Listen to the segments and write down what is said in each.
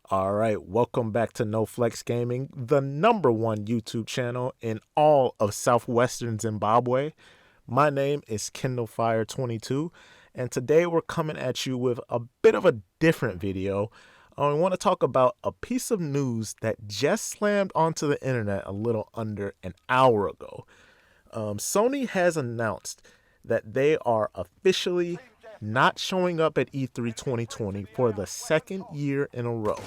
All right, welcome back to No Flex Gaming, the #1 YouTube channel in all of southwestern Zimbabwe. My name is KindleFire22, and today we're coming at you with a bit of a different video. We want to talk about a piece of news that just slammed onto the internet a little under an hour ago. Sony has announced that they are officially not showing up at E3 2020 for the second year in a row.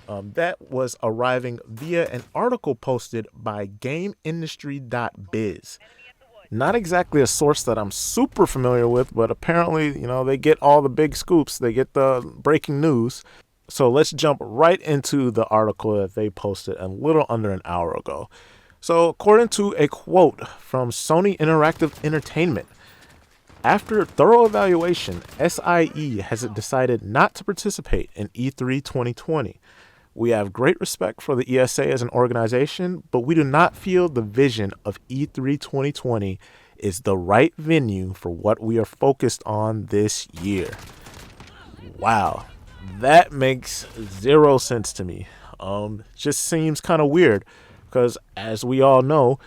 That was arriving via an article posted by GameIndustry.biz. Not exactly a source that I'm super familiar with, but apparently, they get all the big scoops. They get the breaking news. So let's jump right into the article that they posted a little under an hour ago. So according to a quote from Sony Interactive Entertainment, after thorough evaluation, SIE has decided not to participate in E3 2020. We have great respect for the ESA as an organization, but we do not feel the vision of E3 2020 is the right venue for what we are focused on this year. Wow, that makes zero sense to me. Just seems kind of weird because, as we all know,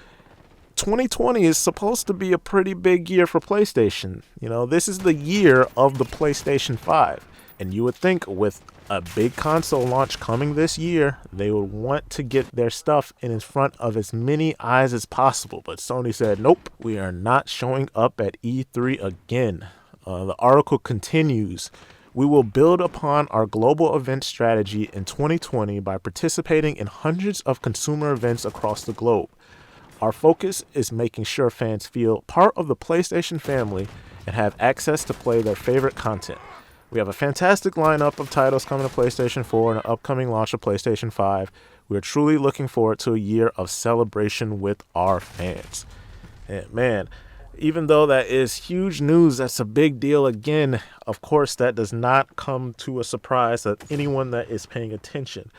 2020 is supposed to be a pretty big year for PlayStation. This is the year of the PlayStation 5. And you would think with a big console launch coming this year, they would want to get their stuff in front of as many eyes as possible. But Sony said, nope, we are not showing up at E3 again. The article continues. We will build upon our global event strategy in 2020 by participating in hundreds of consumer events across the globe. Our focus is making sure fans feel part of the PlayStation family and have access to play their favorite content. We have a fantastic lineup of titles coming to PlayStation 4 and an upcoming launch of PlayStation 5. We are truly looking forward to a year of celebration with our fans. And man, even though that is huge news, that's a big deal again. Of course, that does not come to a surprise to anyone that is paying attention.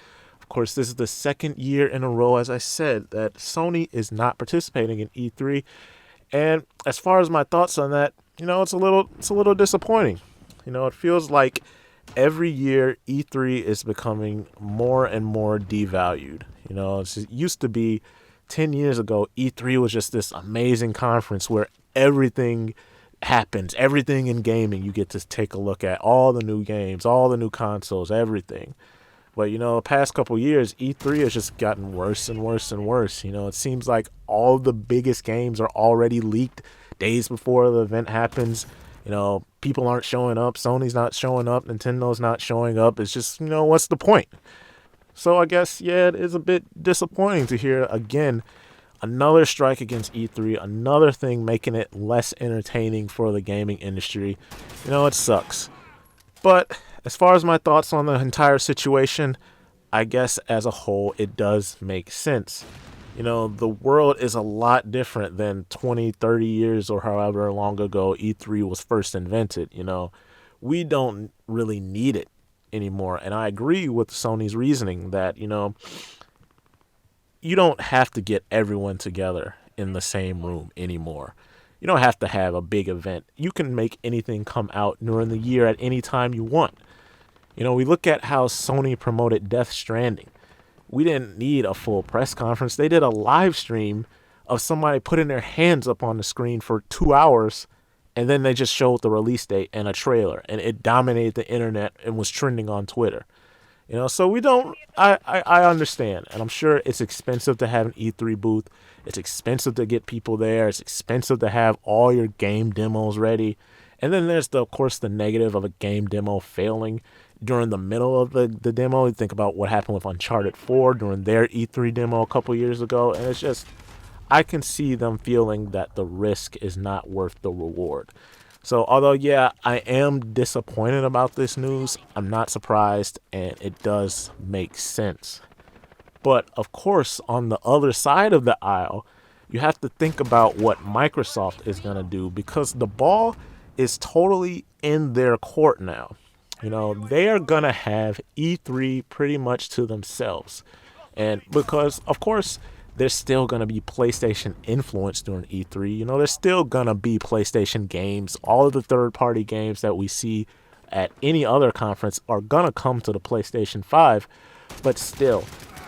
Of course, this is the second year in a row, as I said, that Sony is not participating in E3. And as far as my thoughts on that, it's a little disappointing. It feels like every year E3 is becoming more and more devalued. It used to be 10 years ago, E3 was just this amazing conference where everything happens, everything in gaming. You get to take a look at all the new games, all the new consoles, everything. But, the past couple years, E3 has just gotten worse and worse and worse. It seems like all the biggest games are already leaked days before the event happens. People aren't showing up. Sony's not showing up. Nintendo's not showing up. It's just, what's the point? So I guess, yeah, it is a bit disappointing to hear, again, another strike against E3, another thing making it less entertaining for the gaming industry. It sucks. But as far as my thoughts on the entire situation, I guess as a whole, it does make sense. The world is a lot different than 20, 30 years or however long ago E3 was first invented. We don't really need it anymore. And I agree with Sony's reasoning that, you don't have to get everyone together in the same room anymore. You don't have to have a big event. You can make anything come out during the year at any time you want. We look at how Sony promoted Death Stranding. We didn't need a full press conference. They did a live stream of somebody putting their hands up on the screen for 2 hours, and then they just showed the release date and a trailer, and it dominated the internet and was trending on Twitter. So we don't, I understand, and I'm sure it's expensive to have an E3 booth. It's expensive to get people there. It's expensive to have all your game demos ready. And then there's, of course, the negative of a game demo failing during the middle of the demo. You think about what happened with Uncharted 4 during their E3 demo a couple years ago. And it's just, I can see them feeling that the risk is not worth the reward. So although, yeah, I am disappointed about this news, I'm not surprised, and it does make sense. But of course, on the other side of the aisle, you have to think about what Microsoft is going to do, because the ball is totally in their court now. They are going to have E3 pretty much to themselves. And because, of course, there's still going to be PlayStation influence during E3. There's still going to be PlayStation games. All of the third-party games that we see at any other conference are gonna come to the PlayStation 5, but still,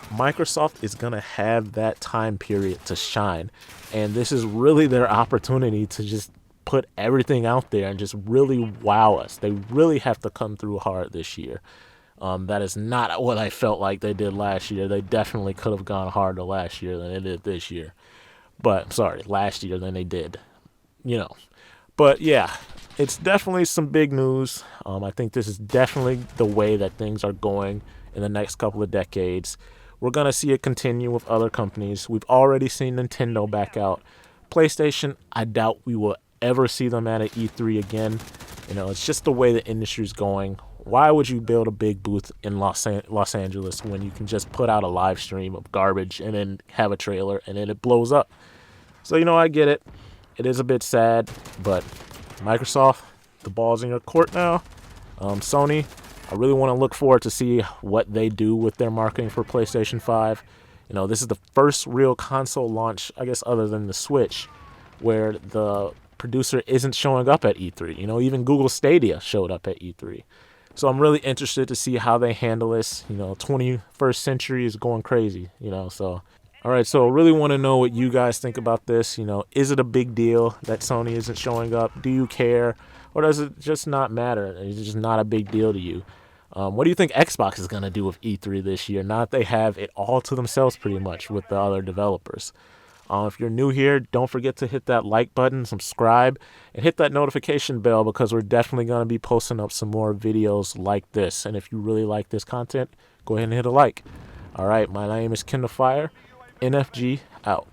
Microsoft is gonna have that time period to shine, and this is really their opportunity to just put everything out there and just really wow us. They really have to come through hard this year. That is not what I felt like they did last year. They definitely could have gone harder last year than they did this year. But, sorry, last year than they did, you know. But, yeah, it's definitely some big news. I think this is definitely the way that things are going in the next couple of decades. We're going to see it continue with other companies. We've already seen Nintendo back out. PlayStation, I doubt we will ever see them at an E3 again. You know, it's just the way the industry's going. Why would you build a big booth in Los Angeles when you can just put out a live stream of garbage and then have a trailer and then it blows up? So, you know, I get it. It is a bit sad, but Microsoft, the ball's in your court now. Sony, I really want to look forward to see what they do with their marketing for PlayStation 5. You know, this is the first real console launch, I guess, other than the Switch, where the producer isn't showing up at E3. You know, even Google Stadia showed up at E3. So I'm really interested to see how they handle this. You know, 21st century is going crazy, you know, so. All right, so I really want to know what you guys think about this. You know, is it a big deal that Sony isn't showing up? Do you care? Or does it just not matter? It's just not a big deal to you? What do you think Xbox is going to do with E3 this year? Now that they have it all to themselves pretty much with the other developers. If you're new here, don't forget to hit that like button, subscribe, and hit that notification bell because we're definitely going to be posting up some more videos like this. And if you really like this content, go ahead and hit a like. All right, my name is Kendall Fire. NFG out.